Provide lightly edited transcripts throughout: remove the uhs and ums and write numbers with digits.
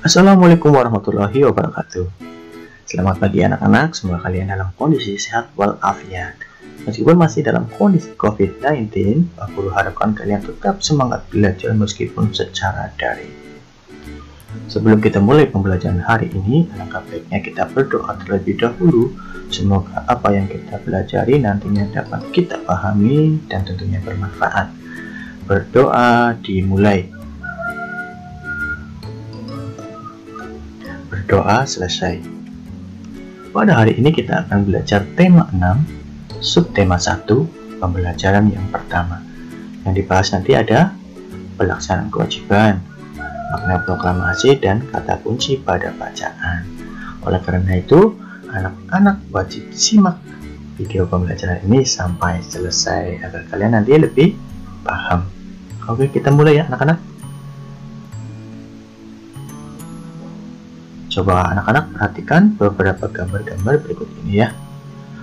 Assalamualaikum warahmatullahi wabarakatuh. Selamat pagi anak-anak, semoga kalian dalam kondisi sehat walafiat. Meskipun masih dalam kondisi COVID-19, aku harapkan kalian tetap semangat belajar meskipun secara daring. Sebelum kita mulai pembelajaran hari ini, alangkah baiknya kita berdoa terlebih dahulu. Semoga apa yang kita pelajari nantinya dapat kita pahami dan tentunya bermanfaat. Berdoa dimulai. Berdoa selesai. Pada hari ini kita akan belajar tema 6, subtema 1, pembelajaran yang pertama. Yang dibahas nanti ada pelaksanaan kewajiban, makna proklamasi, dan kata kunci pada bacaan. Oleh karena itu, anak-anak wajib simak video pembelajaran ini sampai selesai agar kalian nanti lebih paham. Oke, kita mulai ya anak-anak. Coba anak-anak perhatikan beberapa gambar-gambar berikut ini ya.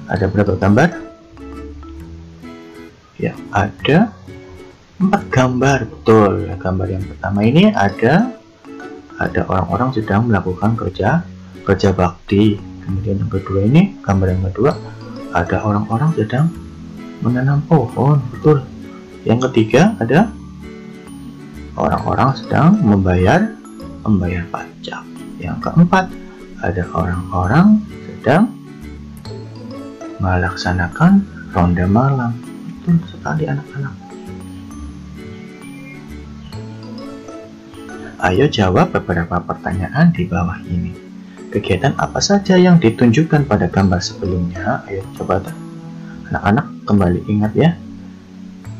Ada berapa gambar? Ya, ada 4 gambar, betul. Gambar yang pertama ini ada orang-orang sedang melakukan kerja bakti. Kemudian yang kedua ini, gambar yang kedua, ada orang-orang sedang menanam pohon, betul. Yang ketiga ada orang-orang sedang membayar pajak. Yang keempat, ada orang-orang sedang melaksanakan ronda malam. Betul sekali anak-anak. Ayo jawab beberapa pertanyaan di bawah ini. Kegiatan apa saja yang ditunjukkan pada gambar sebelumnya? Ayo coba anak-anak kembali ingat ya.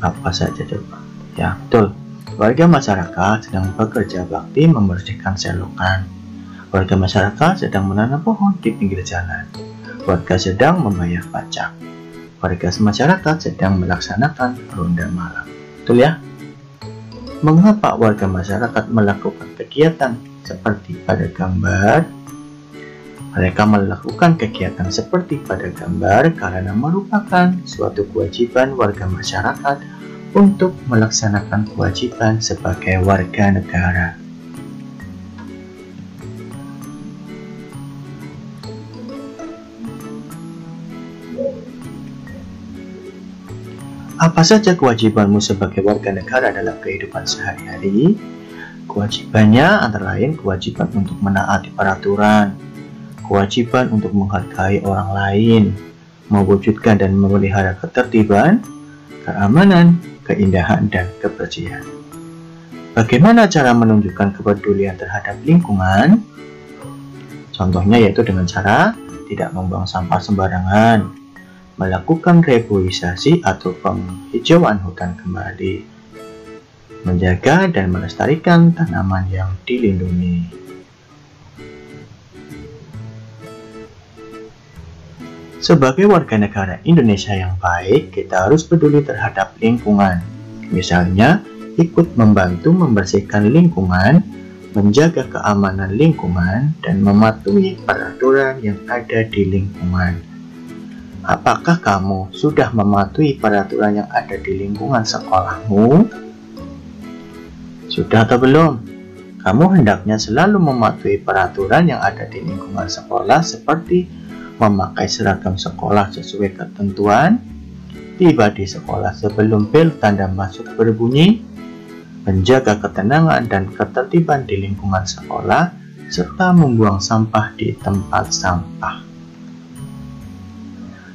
Apa saja coba? Ya, betul. Warga masyarakat sedang bekerja bakti membersihkan selokan. Warga masyarakat sedang menanam pohon di pinggir jalan. Warga sedang membayar pajak. Warga masyarakat sedang melaksanakan ronda malam. Betul ya? Mengapa warga masyarakat melakukan kegiatan seperti pada gambar? Mereka melakukan kegiatan seperti pada gambar karena merupakan suatu kewajiban warga masyarakat untuk melaksanakan kewajiban sebagai warga negara. Apa saja kewajibanmu sebagai warga negara dalam kehidupan sehari-hari? Kewajibannya antara lain kewajiban untuk menaati peraturan, kewajiban untuk menghargai orang lain, mewujudkan dan memelihara ketertiban, keamanan, keindahan, dan kebersihan. Bagaimana cara menunjukkan kepedulian terhadap lingkungan? Contohnya yaitu dengan cara tidak membuang sampah sembarangan, melakukan reboisasi atau penghijauan hutan kembali, menjaga dan melestarikan tanaman yang dilindungi. Sebagai warga negara Indonesia yang baik, kita harus peduli terhadap lingkungan. Misalnya, ikut membantu membersihkan lingkungan, menjaga keamanan lingkungan, dan mematuhi peraturan yang ada di lingkungan. Apakah kamu sudah mematuhi peraturan yang ada di lingkungan sekolahmu? Sudah atau belum? Kamu hendaknya selalu mematuhi peraturan yang ada di lingkungan sekolah seperti memakai seragam sekolah sesuai ketentuan, tiba di sekolah sebelum bel tanda masuk berbunyi, menjaga ketenangan dan ketertiban di lingkungan sekolah, serta membuang sampah di tempat sampah.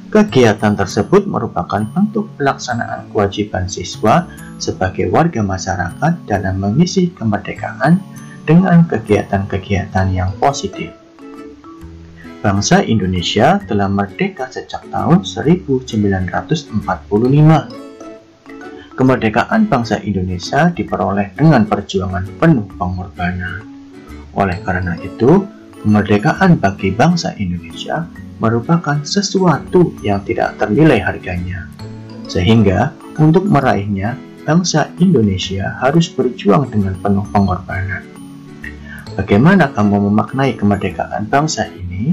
Kegiatan tersebut merupakan bentuk pelaksanaan kewajiban siswa sebagai warga masyarakat dalam mengisi kemerdekaan dengan kegiatan-kegiatan yang positif. Bangsa Indonesia telah merdeka sejak tahun 1945. Kemerdekaan bangsa Indonesia diperoleh dengan perjuangan penuh pengorbanan. Oleh karena itu, kemerdekaan bagi bangsa Indonesia merupakan sesuatu yang tidak ternilai harganya. Sehingga, untuk meraihnya, bangsa Indonesia harus berjuang dengan penuh pengorbanan. Bagaimana kamu memaknai kemerdekaan bangsa ini?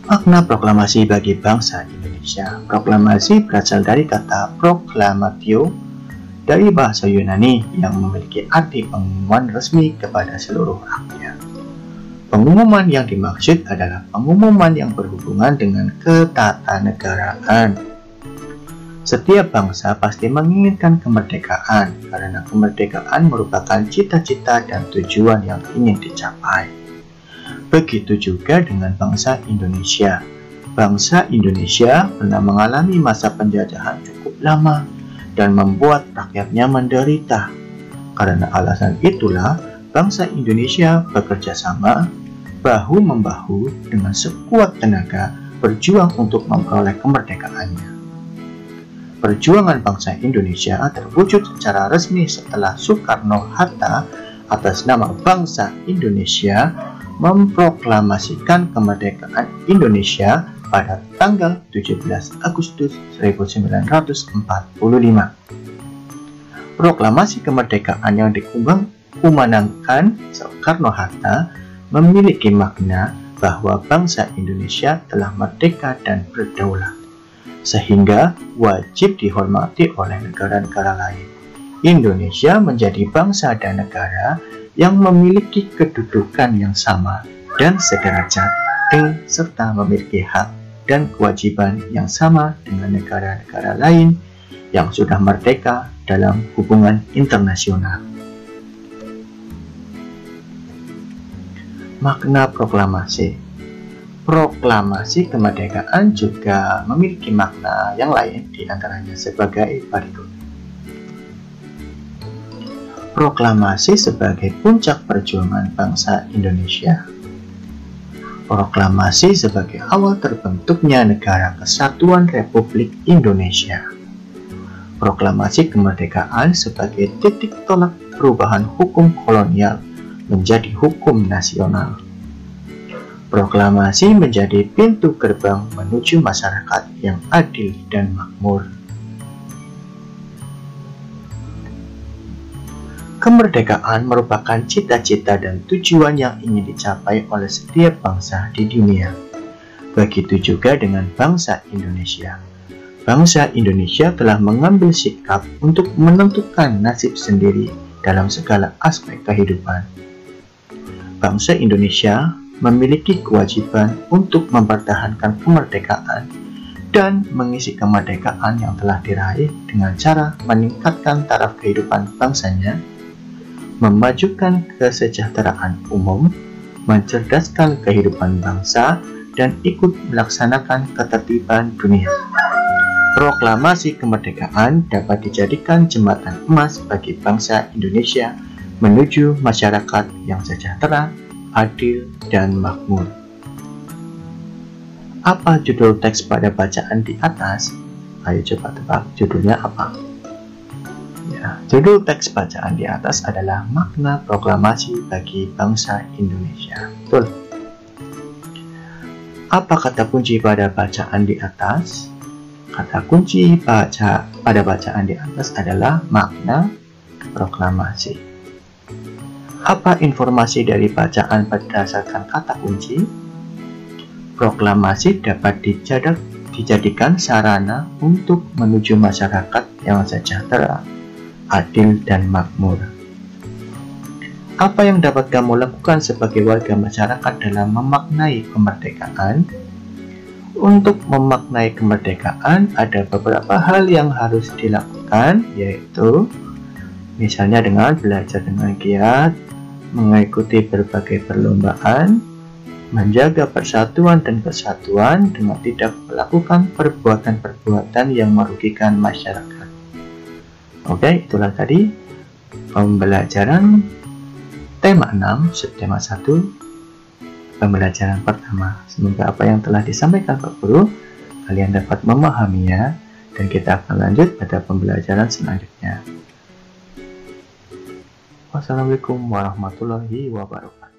Makna proklamasi bagi bangsa Indonesia. Indonesia. Proklamasi berasal dari kata proclamatio dari bahasa Yunani yang memiliki arti pengumuman resmi kepada seluruh rakyat. Pengumuman yang dimaksud adalah pengumuman yang berhubungan dengan ketatanegaraan. Setiap bangsa pasti menginginkan kemerdekaan karena kemerdekaan merupakan cita-cita dan tujuan yang ingin dicapai. Begitu juga dengan bangsa Indonesia. Bangsa Indonesia pernah mengalami masa penjajahan cukup lama dan membuat rakyatnya menderita. Karena alasan itulah, bangsa Indonesia bekerja sama, bahu-membahu dengan sekuat tenaga berjuang untuk memperoleh kemerdekaannya. Perjuangan bangsa Indonesia terwujud secara resmi setelah Soekarno-Hatta atas nama bangsa Indonesia memproklamasikan kemerdekaan Indonesia pada tanggal 17 Agustus 1945. Proklamasi kemerdekaan yang dikumandangkan Soekarno-Hatta memiliki makna bahwa bangsa Indonesia telah merdeka dan berdaulat, sehingga wajib dihormati oleh negara-negara lain. Indonesia menjadi bangsa dan negara yang memiliki kedudukan yang sama dan sederajat, serta memiliki hak dan kewajiban yang sama dengan negara-negara lain yang sudah merdeka dalam hubungan internasional. Makna proklamasi. Proklamasi kemerdekaan juga memiliki makna yang lain, diantaranya sebagai berikut. Proklamasi sebagai puncak perjuangan bangsa Indonesia. Proklamasi sebagai awal terbentuknya Negara Kesatuan Republik Indonesia. Proklamasi kemerdekaan sebagai titik tolak perubahan hukum kolonial menjadi hukum nasional. Proklamasi menjadi pintu gerbang menuju masyarakat yang adil dan makmur. Kemerdekaan merupakan cita-cita dan tujuan yang ingin dicapai oleh setiap bangsa di dunia. Begitu juga dengan bangsa Indonesia. Bangsa Indonesia telah mengambil sikap untuk menentukan nasib sendiri dalam segala aspek kehidupan. Bangsa Indonesia memiliki kewajiban untuk mempertahankan kemerdekaan dan mengisi kemerdekaan yang telah diraih dengan cara meningkatkan taraf kehidupan bangsanya, memajukan kesejahteraan umum, mencerdaskan kehidupan bangsa, dan ikut melaksanakan ketertiban dunia. Proklamasi kemerdekaan dapat dijadikan jembatan emas bagi bangsa Indonesia menuju masyarakat yang sejahtera, adil, dan makmur. Apa judul teks pada bacaan di atas? Ayo coba tebak judulnya apa? Judul teks bacaan di atas adalah makna proklamasi bagi bangsa Indonesia. Betul. Apa kata kunci pada bacaan di atas? Kata kunci pada bacaan di atas adalah makna proklamasi. Apa informasi dari bacaan berdasarkan kata kunci? Proklamasi dapat dijadikan sarana untuk menuju masyarakat yang sejahtera, adil, dan makmur. Apa yang dapat kamu lakukan sebagai warga masyarakat dalam memaknai kemerdekaan? Untuk memaknai kemerdekaan, ada beberapa hal yang harus dilakukan, yaitu misalnya dengan belajar dengan giat, mengikuti berbagai perlombaan, menjaga persatuan dan kesatuan dengan tidak melakukan perbuatan-perbuatan yang merugikan masyarakat. Oke, itulah tadi pembelajaran tema 6, subtema 1, pembelajaran pertama. Semoga apa yang telah disampaikan Pak Guru, kalian dapat memahaminya, dan kita akan lanjut pada pembelajaran selanjutnya. Wassalamualaikum warahmatullahi wabarakatuh.